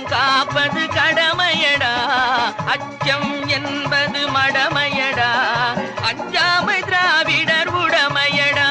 தாயகம் காப்பது கடமையடா, அச்சம் என்பது மடமையடா, அஞ்சாமை திராவிடர் உடமையடா.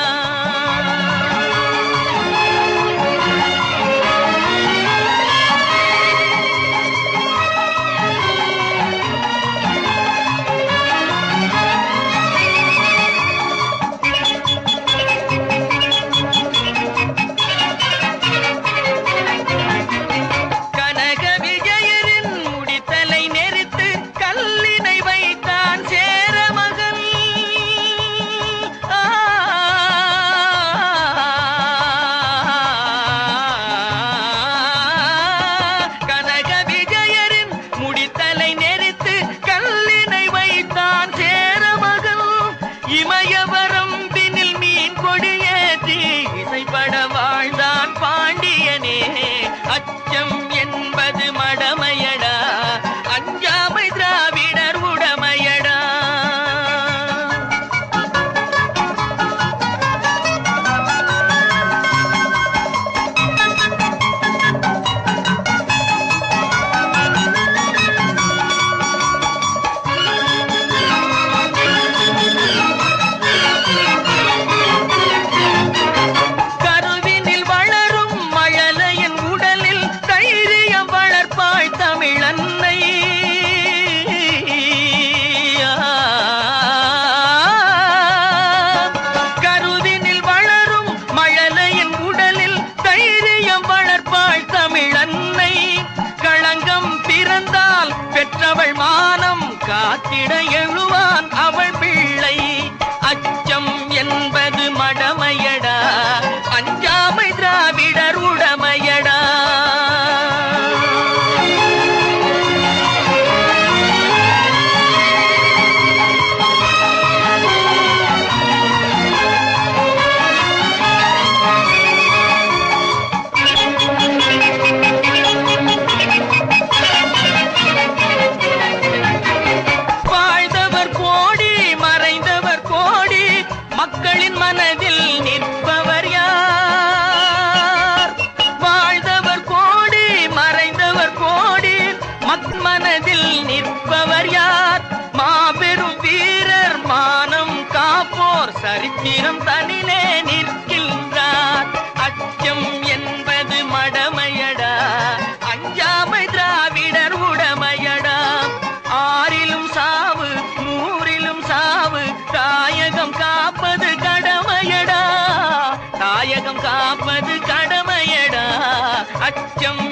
இமயவரம்பினில் மீன் கொடியேற்றி இசைப்பட வாழ்ந்தான் பாண்டியனே. அச்சம் என்பது மடமையடா, அஞ்சாமை திராவிடர் உடமையடா. பெற்றவள் மானம் காத்திட எழுவான் அவள் பிள்ளை. அச்சம் என்பது மடமையடா, அஞ்சாமை திராவிடர் உடமையடா. மக்களின் மனதில் நிற்பவர் யார்? வாழ்ந்தவர் கோடி மறைந்தவர் கோடி, மனதில் நிற்பவர் யார்? மாபெரும் வீரர் மானம் காப்போர் சரித்திரம் தனிலே நிற்கின்றார். அச்சம் என்பது மடமையடா, அஞ்சாமை திராவிடர் உடமையடா. ஆறிலும் சாவு நூறிலும் சாவு, தாயகம் காப்பது கடமையடா, தாயகம் காப்பது கடமையடா. அச்சம்